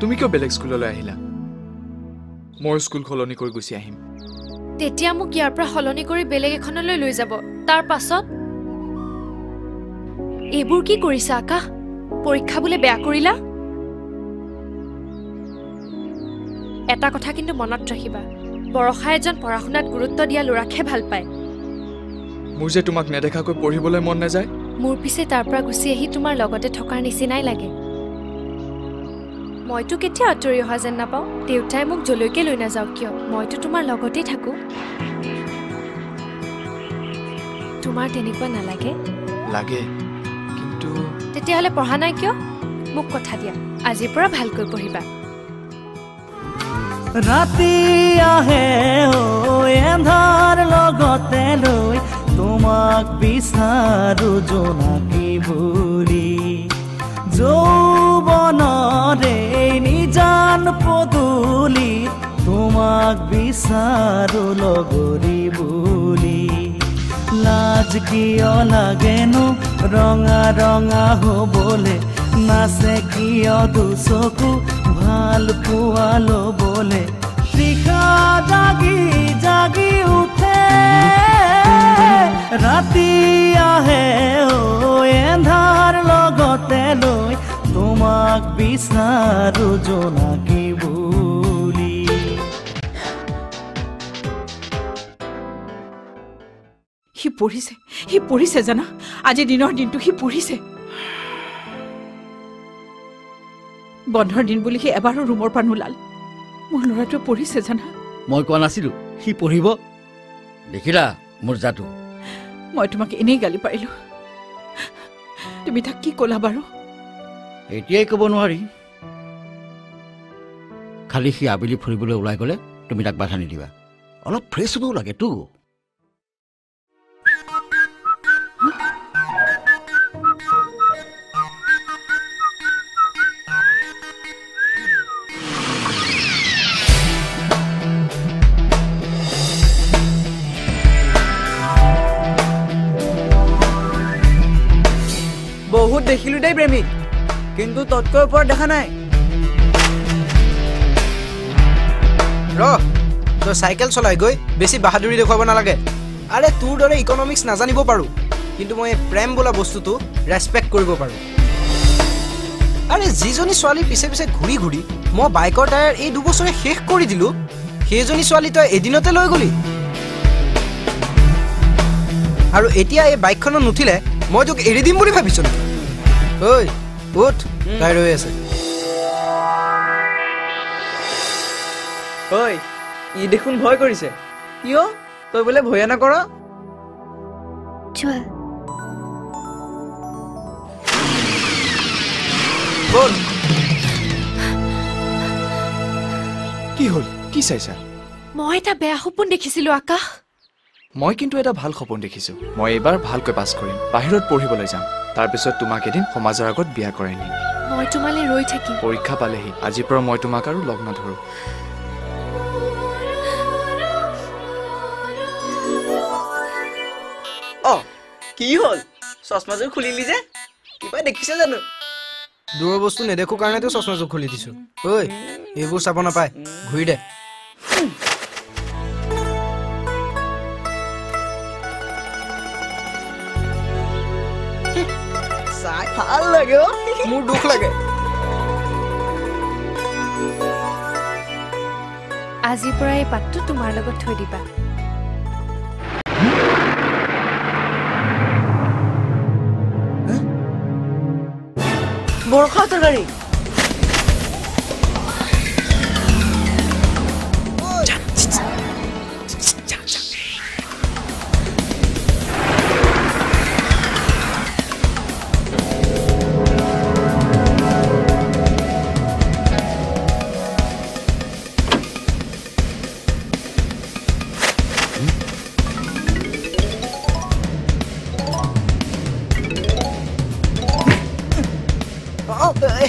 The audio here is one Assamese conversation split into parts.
তুমি কিয় বেলেগ স্কুললৈ আহিলা মোৰ স্কুল সলনি কৰি গুচি আহিম তেতিয়া মোক ইয়াৰ পৰা সলনি কৰি বেলেগ এখনলৈ লৈ যাব তাৰ পাছত এইবোৰ কি কৰিছা আকাশ পৰীক্ষা বোলে বেয়া কৰিলা এটা কথা কিন্তু মনত ৰাখিবা বৰষা এজন পঢ়া-শুনাত গুৰুত্ব দিয়া ল'ৰাকহে ভাল পায় মোৰ যে তোমাক নেদেখাকৈ পঢ়িবলৈ মন নাযায় মোৰ পিছে তাৰ পৰা গুচি আহি তোমাৰ লগতে থকাৰ নিচিনাই লাগে মইতো কেতিয়া আঁতৰি অহা যেন নাপাওঁ দেউতাই মোক জলৈকে লৈ নাযাওঁ কিয় মইতো তোমাৰ লগতেই থাকোঁ তোমাৰ তেনেকুৱা নালাগে লাগে কিন্তু তেতিয়াহ'লে পঢ়া নাই কিয় মোক কথা দিয়া আজিৰ পৰা ভালকৈ পঢ়িবা ৰাতি আহে এন্ধাৰ লগতে লৈ তোমাক বিচাৰো জোনাকী বুলি যৌৱনৰে নিজান পদূলি তোমাক বিচাৰো লগৰী বুলি লাজ কিয় লাগেনো ৰঙা ৰঙা হ'বলে নাচে কিয় দুচকু ভাল পোৱা ল'বলে তৃষা জাগি জাগি উঠে ৰাতি আহে এন্ধাৰ লগতে লৈ তোমাক বিচাৰো জোনাকী বুলি সি পঢ়িছে জানা আজি দিনৰ দিনটো সি পঢ়িছে বন্ধৰ দিন বুলি সি এবাৰো ৰুমৰ পৰা নোলাল মোৰ ল'ৰাটোৱে পঢ়িছে জানা মই কোৱা নাছিলো সি পঢ়িব দেখিলা মোৰ জাটো মই তোমাক এনেই গালি পাৰিলো তুমি তাক কি ক'লা বাৰু এতিয়াই ক'ব নোৱাৰি খালি সি আবেলি ফুৰিবলৈ ওলাই গ'লে তুমি তাক বাধা নিদিবা অলপ ফ্ৰেছ হ'বও লাগেতো বহুত দেখিলো দেই প্ৰেমিক কিন্তু তৎকৈ ওপৰত দেখা নাই তই চাইকেল চলাই গৈ বেছি বাহাদুৰি দেখুৱাব নালাগে আৰে তোৰ দৰে ইকনমিক্স নাজানিব পাৰো কিন্তু মই প্ৰেম বোলা বস্তুটো ৰেছপেক্ট কৰিব পাৰো আৰে যিজনী ছোৱালী পিছে পিছে ঘূৰি ঘূৰি মই বাইকৰ টায়াৰ এই 2 বছৰে শেষ কৰি দিলো সেইজনী ছোৱালী তই এদিনতে লৈ গলি আৰু এতিয়া এই বাইকখনত নুঠিলে মই তোক এৰি দিম বুলি ভাবিছ নেকি ঐ উঠ তাই ৰৈ আছে ঐ ই দেখোন ভয় কৰিছে কিয় তই বোলে ভয়া নকৰ বল কি হ'ল কি চাইছা মই এটা বেয়া সপোন দেখিছিলো আকাশ মই কিন্তু এটা ভাল সপোন দেখিছো মই এবাৰ ভালকৈ পাছ কৰিম বাহিৰত পঢ়িবলৈ যাম তাৰ পিছত তোমাক এদিন সমাজৰ আগত বিয়া কৰাই নিম মই তোমালৈ ৰৈ থাকিম পৰীক্ষা পালেহি আজিৰ পৰা মই তোমাক আৰু লগ নধৰো কি হ'ল চশমাযোৰ খুলিলি যে কিবা দেখিছে জানো দূৰৰ বস্তু নেদেখো কাৰণেতো চশমাযোৰ খুলি দিছো ঐ এইবোৰ চাব নাপায় ঘূৰি দে চাই ভাল লাগে মোৰ দুখ লাগে আজিৰ পৰা এই পাতটো তোমাৰ লগত থৈ দিবা বৰষাহঁতৰ গাড়ী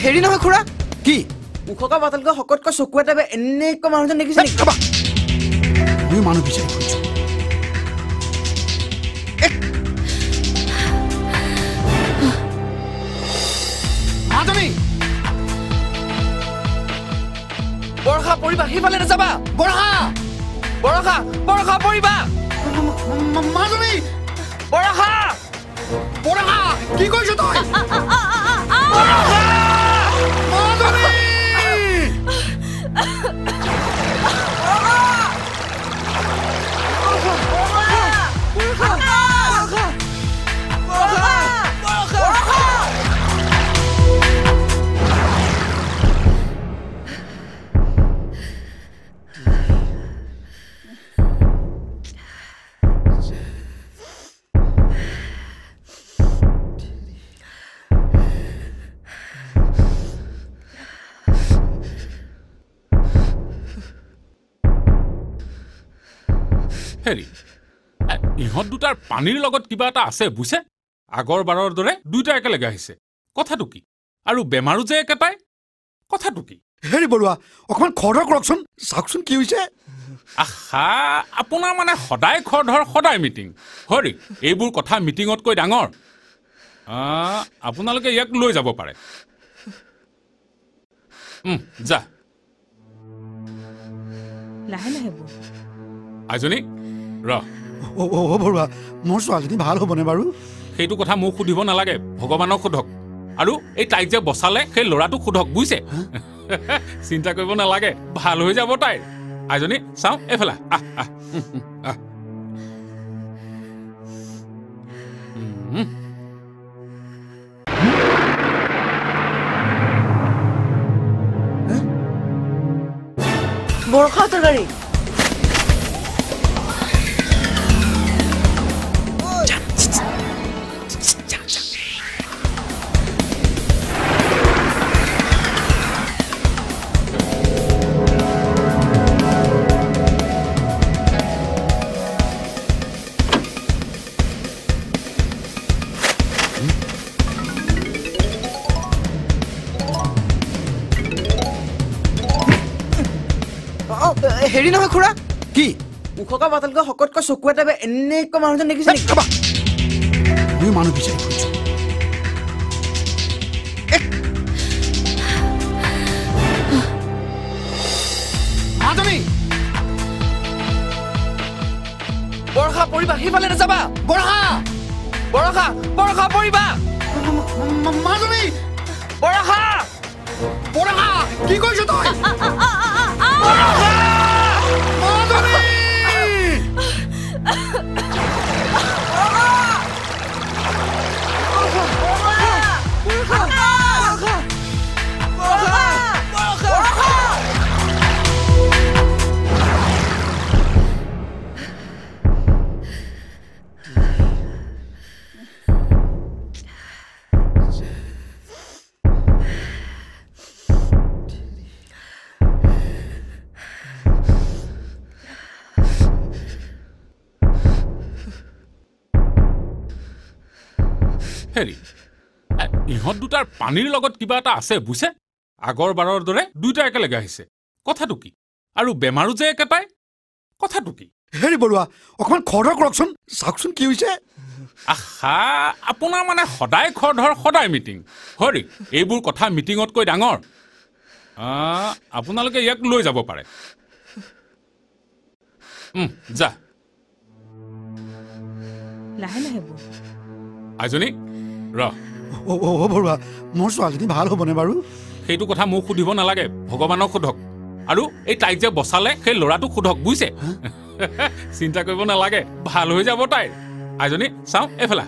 হেৰি নহয় খুৰা কি উখকা পাতলকৈ শকতকৈ চকু এটা এনেকুৱা মানুহজন দেখিছে নেকি মই মানুহ বিচাৰি ফুৰিছো পৰিবা সেইফালে নাযাবা বৰষা বৰষা বৰষা পৰিবা মাজনী বৰষা বৰষা কি কৰিছ তই বৰষা মাজনী হেৰি ইহঁত দুটাৰ পানীৰ লগত কিবা এটা আছে বুজিছে আগৰ বাৰৰ দৰে দুইটা একেলগে আহিছে কথাটো কি আৰু বেমাৰো যে একেটাই কথাটো কি হেৰি বৰুৱা অকমান খৰধৰ কৰকচোন চাওকচোন কি হৈছে আহা আপোনাৰ মানে সদায় খৰধৰ সদায় মিটিং হৰি এইবোৰ কথা মিটিঙতকৈ ডাঙৰ আপোনালোকে ইয়াক লৈ যাব পাৰে যা লাহে লাহে বৌ আইজনী ৰ বৰুৱা মোৰ ছোৱালীজনী ভাল হ'বনে বাৰু সেইটো কথা মোক সুধিব নালাগে ভগৱানক সোধক আৰু এই তাইক যে বচালে সেই ল'ৰাটোক সোধক বুজিছে চিন্তা কৰিব নালাগে ভাল হৈ যাব তাইৰ আইজনী চাওঁ এইফালে বৰষাহঁতৰ গাড়ী হেৰি নহয় খুৰা কি ওখকা পাতলকৈ শকতকৈ চকু এটা এনেকুৱা মানুহজন দেখিছে নেকি মই মানুহ বিচাৰি ফুৰিছো মাজনী বৰষা পৰিবা সেইফালে নাযাবা বৰষা বৰষা বৰষা পৰিবা মাজনী বৰষা বৰষা কি কৰিছ তই বৰষা মাজনী হেৰি ইহঁত দুটাৰ পানীৰ লগত কিবা এটা আছে বুজিছে আগৰ বাৰৰ দৰে দুইটা একেলগে আহিছে কথাটো কি আৰু বেমাৰো যে একেটাই কথাটো কি হেৰি বৰুৱা অকমান খৰধৰ কৰকচোন চাওকচোন কি হৈছে আহা আপোনাৰ মানে সদায় খৰধৰ সদায় মিটিং হৰি এইবোৰ কথা মিটিঙতকৈ ডাঙৰ আপোনালোকে ইয়াক লৈ যাব পাৰে যা লাহে লাহে বৌ আইজনী ৰ বৰুৱা মোৰ ছোৱালীজনী ভাল হ'বনে বাৰু সেইটো কথা মোক সুধিব নালাগে ভগৱানক সোধক আৰু এই তাইক যে বচালে সেই ল'ৰাটোক সোধক বুজিছে চিন্তা কৰিব নালাগে ভাল হৈ যাব তাইৰ আইজনী চাওঁ এইফালে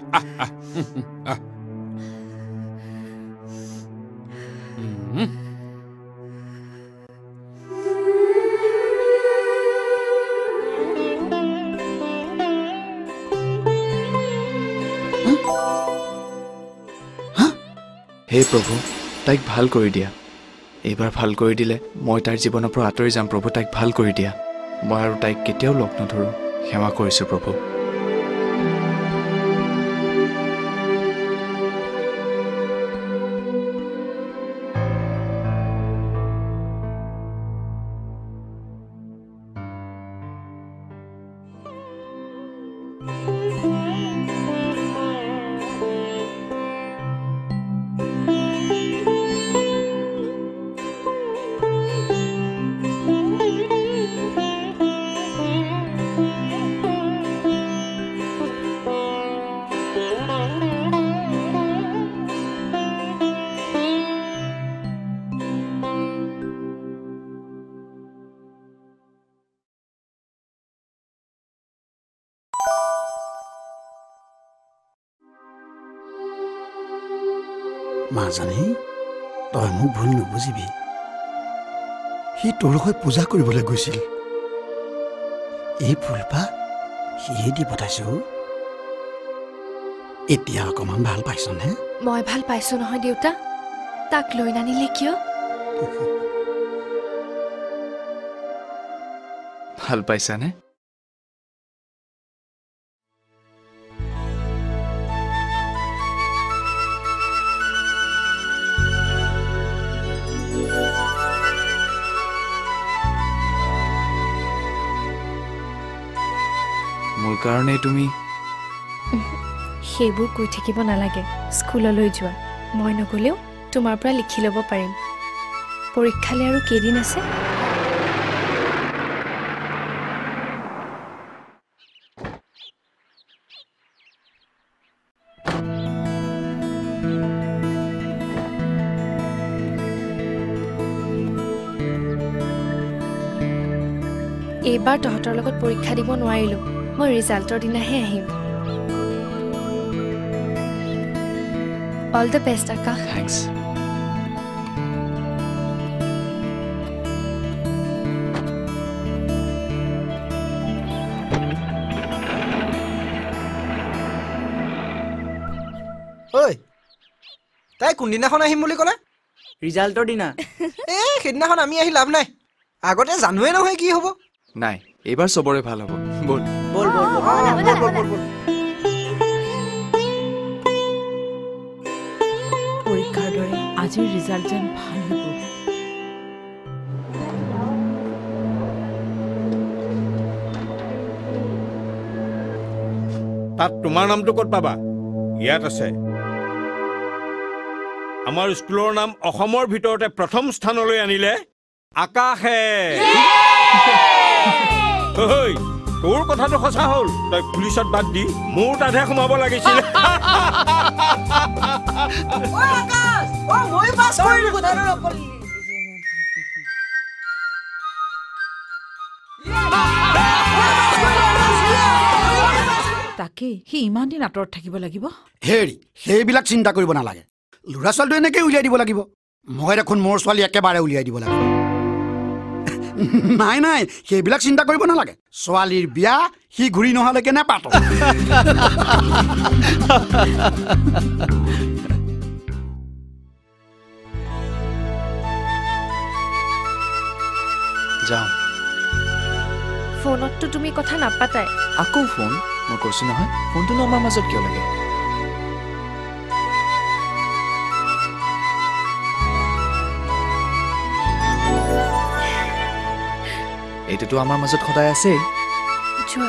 হে প্ৰভু তাইক ভাল কৰি দিয়া এইবাৰ ভাল কৰি দিলে মই তাইৰ জীৱনৰ পৰা আঁতৰি যাম প্ৰভু তাইক ভাল কৰি দিয়া মই আৰু তাইক কেতিয়াও লগ নধৰোঁ সেৱা কৰিছোঁ প্ৰভু মাজনী তই মোক ভুল নুবুজিবি সি তোৰ হৈ পূজা কৰিবলৈ গৈছিল এই ফুলপাহ সিয়ে দি পঠাইছো এতিয়া অকণমান ভাল পাইছনে মই ভাল পাইছো নহয় দেউতা তাক লৈ নানিলে কিয় ভাল পাইছানে মোৰ কাৰণে তুমি সেইবোৰ কৈ থাকিব নালাগে স্কুললৈ যোৱা মই নগ'লেও তোমাৰ পৰা লিখি ল'ব পাৰিম পৰীক্ষালৈ আৰু কেইদিন আছে এইবাৰ তহঁতৰ লগত পৰীক্ষা দিব নোৱাৰিলোঁ মই ৰিজাল্টৰ দিনাহে আহিম all the best Akash thanks ঐ তাই কোনদিনাখন আহিম বুলি ক'লে ৰিজাল্টৰ দিনা সেইদিনাখন আমি আহি লাভ নাই আগতে জানোৱে নহয় কি হ'ব নাই এইবাৰ চবৰে ভাল হ'ব বল বল বল বল পৰীক্ষাৰ দৰে আজিৰ ৰিজাল্ট যেন ভাল হ'ব তাত তোমাৰ নামটো ক'ত পাবা ইয়াত আছে আমাৰ স্কুলৰ নাম অসমৰ ভিতৰতে প্ৰথম স্থানলৈ আনিলে আকাশে ঐ তোৰ কথাটো সঁচা হ'ল তই পুলিচত বাদ দি মোৰ তাতহে সোমাব লাগিছিল তাকে সি ইমান দিন আঁতৰত থাকিব লাগিব হেৰি সেইবিলাক চিন্তা কৰিব নালাগে ল'ৰা ছোৱালীটো এনেকৈ উলিয়াই দিব লাগিব মই দেখোন মোৰ ছোৱালী একেবাৰে উলিয়াই দিব লাগিব নাই নাই সেইবিলাক চিন্তা কৰিব নালাগে ছোৱালীৰ বিয়া সি ঘূৰি নহালৈকে নেপাতো যাওঁ ফোনততো তুমি কথা নাপাতাই আকৌ ফোন মই কৈছো নহয় ফোনটোনো আমাৰ মাজত কিয় লাগে এইটোতো আমাৰ মাজত সদায় আছেই যোৱা